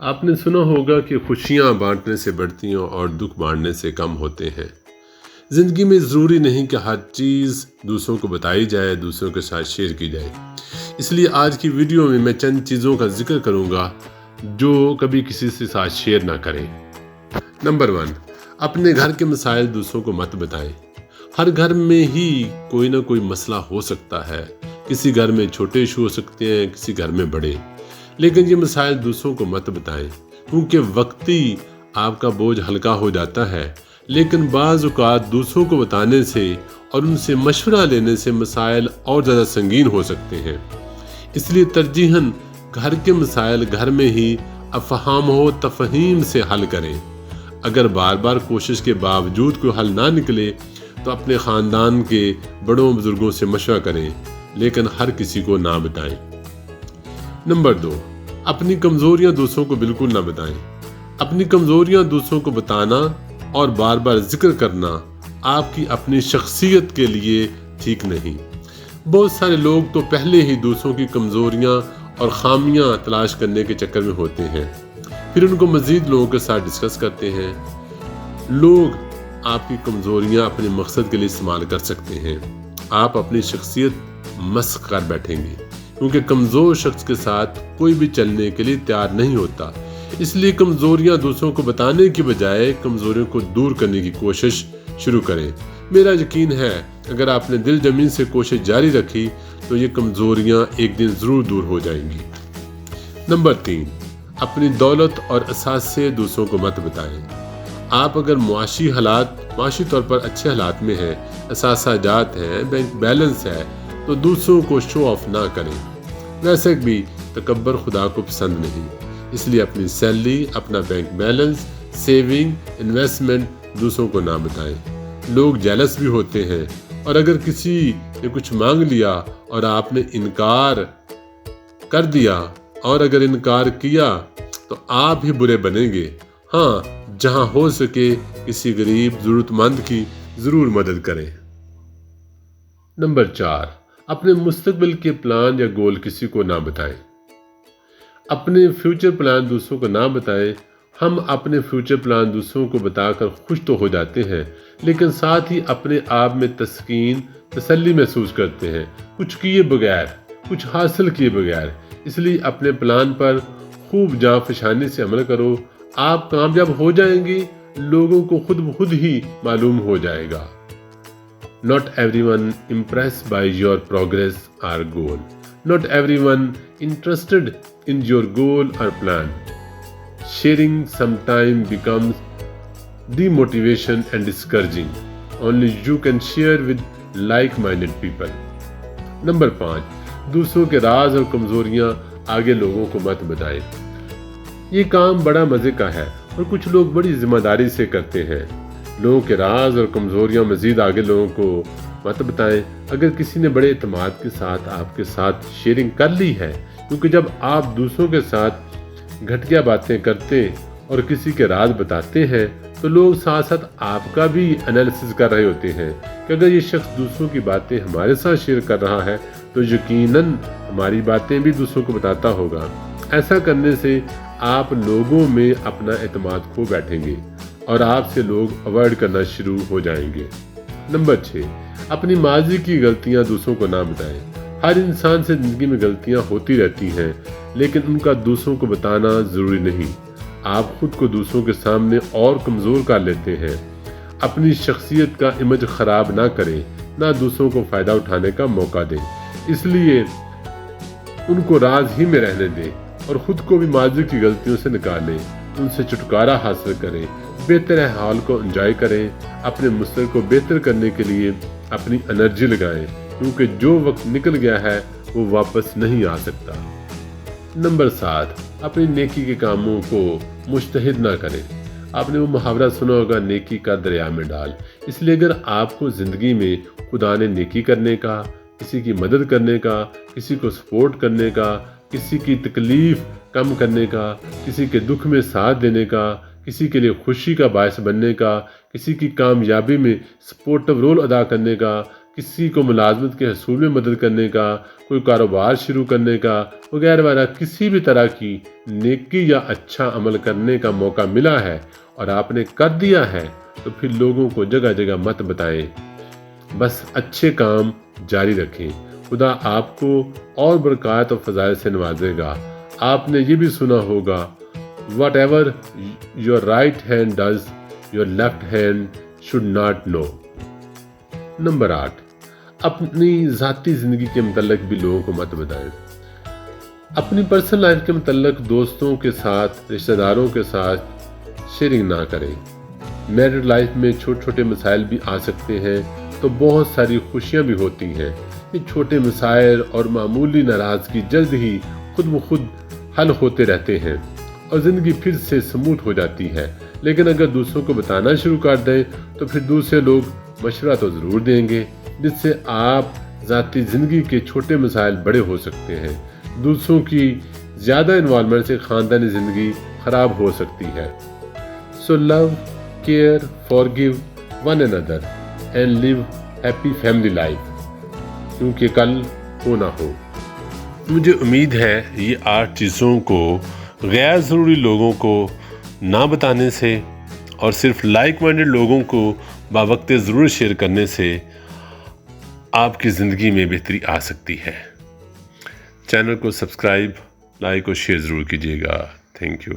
آپ نے سنا ہوگا کہ خوشیاں بانٹنے سے بڑھتی ہیں اور دکھ بانٹنے سے کم ہوتے ہیں۔ زندگی میں ضروری نہیں کہ ہر چیز دوسروں کو بتائی جائے، دوسروں کے ساتھ شیئر کی جائے۔ اس لیے آج کی ویڈیو میں چند چیزوں کا ذکر کروں گا جو کبھی کسی سے ساتھ شیئر نہ کریں۔ نمبر 1، اپنے گھر کے مسائل دوسروں کو مت بتائیں۔ ہر گھر میں ہی کوئی نہ کوئی مسئلہ ہو سکتا ہے۔ کسی گھر میں چھوٹے ایشو ہو سکتے ہیں، کسی گھر میں بڑے، لیکن یہ مسائل دوسروں کو مت بتائیں، کیونکہ وقتی آپ کا بوجھ ہلکا ہو جاتا ہے، لیکن بعض اوقات دوسروں کو بتانے سے اور ان سے مشورہ لینے سے مسائل اور زیادہ سنگین ہو سکتے ہیں۔ اس لیے ترجیحاً گھر کے مسائل گھر میں ہی افہام و تفہیم سے حل کریں۔ اگر بار بار کوشش کے باوجود کوئی حل نہ نکلے تو اپنے خاندان کے بڑوں بزرگوں سے مشورہ کریں، لیکن ہر کسی کو نہ بتائیں۔ نمبر 2، اپنی کمزوریاں دوسروں کو بالکل نہ بتائیں۔ اپنی کمزوریاں دوسروں کو بتانا اور بار بار ذکر کرنا آپ کی اپنی شخصیت کے لیے ٹھیک نہیں۔ بہت سارے لوگ تو پہلے ہی دوسروں کی کمزوریاں اور خامیاں تلاش کرنے کے چکر میں ہوتے ہیں، پھر ان کو مزید لوگوں کے ساتھ ڈسکس کرتے ہیں۔ لوگ آپ کی کمزوریاں اپنے مقصد کے لیے استعمال کر سکتے ہیں۔ آپ اپنی شخصیت مسخ کر بیٹھیں گے، کیونکہ کمزور شخص کے ساتھ کوئی بھی چلنے کے لیے تیار نہیں ہوتا۔ اس لیے کمزوریاں دوسروں کو بتانے کی بجائے کمزوریوں کو دور کرنے کی کوشش شروع کریں۔ میرا یقین ہے اگر آپ نے دل جمعی سے کوشش جاری رکھی تو یہ کمزوریاں ایک دن ضرور دور ہو جائیں گی۔ نمبر 3، اپنی دولت اور اثاثے دوسروں کو مت بتائیں۔ آپ اگر معاشی طور پر اچھے حالات میں ہیں، اثاثہ جات ہیں، بینک بیلنس ہے، تو دوسروں کو شو آف نہ کریں۔ ویسے بھی تکبر خدا کو پسند نہیں، اس لیے اپنی سیلری، اپنا بینک بیلنس، سیونگ، انویسٹمنٹ دوسروں کو نہ بتائیں۔ لوگ جیلس بھی ہوتے ہیں، اور اگر کسی نے کچھ مانگ لیا اور آپ نے انکار کر دیا اور اگر انکار کیا تو آپ ہی برے بنیں گے۔ ہاں، جہاں ہو سکے کسی غریب ضرورت مند کی ضرور مدد کریں۔ نمبر 4، اپنے مستقبل کے پلان یا گول کسی کو نہ بتائیں۔ اپنے فیوچر پلان دوسروں کو نہ بتائیں۔ ہم اپنے فیوچر پلان دوسروں کو بتا کر خوش تو ہو جاتے ہیں، لیکن ساتھ ہی اپنے آپ میں تسلی محسوس کرتے ہیں، کچھ کیے بغیر، کچھ حاصل کیے بغیر۔ اس لیے اپنے پلان پر خوب جاں فشانی سے عمل کرو۔ آپ کامیاب ہو جائیں گے، لوگوں کو خود ہی معلوم ہو جائے گا۔ Not everyone impressed by your progress or goal. Not everyone interested in your goal or plan. Sharing sometimes becomes demotivation and discouraging. Only you can share with like-minded people. Number 5، دوسروں کے راز اور کمزوریاں آگے لوگوں کو مت بتائیں۔ یہ کام بڑا مزے کا ہے اور کچھ لوگ بڑی ذمہ داری سے کرتے ہیں۔ لوگوں کے راز اور کمزوریاں مزید آگے لوگوں کو مت بتائیں۔ اگر کسی نے بڑے اعتماد کے ساتھ آپ کے ساتھ شیئرنگ کر لی ہے، کیونکہ جب آپ دوسروں کے ساتھ گھٹیا باتیں کرتے اور کسی کے راز بتاتے ہیں تو لوگ ساتھ ساتھ آپ کا بھی انالیسس کر رہے ہوتے ہیں کہ اگر یہ شخص دوسروں کی باتیں ہمارے ساتھ شیئر کر رہا ہے تو یقیناً ہماری باتیں بھی دوسروں کو بتاتا ہوگا۔ ایسا کرنے سے آپ لوگوں میں اپنا اعتماد کھو بیٹھیں گے اور آپ سے لوگ اوائڈ کرنا شروع ہو جائیں گے۔ نمبر 6، اپنی ماضی کی غلطیاں دوسروں کو نہ بتائیں۔ ہر انسان سے زندگی میں غلطیاں ہوتی رہتی ہیں، لیکن ان کا دوسروں کو بتانا ضروری نہیں۔ آپ خود کو دوسروں کے سامنے اور کمزور کر لیتے ہیں۔ اپنی شخصیت کا امیج خراب نہ کریں، نہ دوسروں کو فائدہ اٹھانے کا موقع دیں۔ اس لیے ان کو راز ہی میں رہنے دیں اور خود کو بھی ماضی کی غلطیوں سے نکالیں، ان سے چھٹکارا حاصل کریں، بہتر حال کو انجوائے کریں، اپنے مستقبل کو بہتر کرنے کے لیے اپنی انرجی لگائیں، کیونکہ جو وقت نکل گیا ہے وہ واپس نہیں آ سکتا۔ نمبر 7، اپنی نیکی کے کاموں کو مجتہد نہ کریں۔ آپ نے وہ محاورہ سنا ہوگا، نیکی کا دریا میں ڈال۔ اس لیے اگر آپ کو زندگی میں خدا نے نیکی کرنے کا، کسی کی مدد کرنے کا، کسی کو سپورٹ کرنے کا، کسی کی تکلیف کم کرنے کا، کسی کے دکھ میں ساتھ دینے کا، کسی کے لیے خوشی کا باعث بننے کا، کسی کی کامیابی میں سپورٹو رول ادا کرنے کا، کسی کو ملازمت کے حصول میں مدد کرنے کا، کوئی کاروبار شروع کرنے کا وغیرہ وغیرہ کسی بھی طرح کی نیکی یا اچھا عمل کرنے کا موقع ملا ہے اور آپ نے کر دیا ہے تو پھر لوگوں کو جگہ جگہ مت بتائیں، بس اچھے کام جاری رکھیں۔ خدا آپ کو اور برکات و فضائل سے نوازے گا۔ آپ نے یہ بھی سنا ہوگا whatever your right hand does your left hand should not know۔ Number 8، اپنی ذاتی زندگی کے متعلق بھی لوگوں کو مت بتائیں۔ اپنی پرسنل لائف کے متعلق دوستوں کے ساتھ، رشتہ داروں کے ساتھ شیئرنگ نہ کریں۔ میرڈ لائف میں چھوٹے چھوٹے مسائل بھی آ سکتے ہیں تو بہت ساری خوشیاں بھی ہوتی ہیں۔ یہ چھوٹے مسائل اور معمولی ناراضگی جلد ہی خود بخود حل ہوتے رہتے ہیں اور زندگی پھر سے سموتھ ہو جاتی ہے۔ لیکن اگر دوسروں کو بتانا شروع کر دیں تو پھر دوسرے لوگ مشورہ تو ضرور دیں گے، جس سے آپ ذاتی زندگی کے چھوٹے مسائل بڑے ہو سکتے ہیں۔ دوسروں کی زیادہ انوالومنٹ سے خاندانی زندگی خراب ہو سکتی ہے۔ So love, care, forgive one another and live happy family life، کیونکہ کل ہو نہ ہو۔ مجھے امید ہے یہ 8 چیزوں کو غیر ضروری لوگوں کو نہ بتانے سے اور صرف لائک مائنڈڈ لوگوں کو باوقت ضرور شیئر کرنے سے آپ کی زندگی میں بہتری آ سکتی ہے۔ چینل کو سبسکرائب، لائک اور شیئر ضرور کیجیے گا۔ Thank you.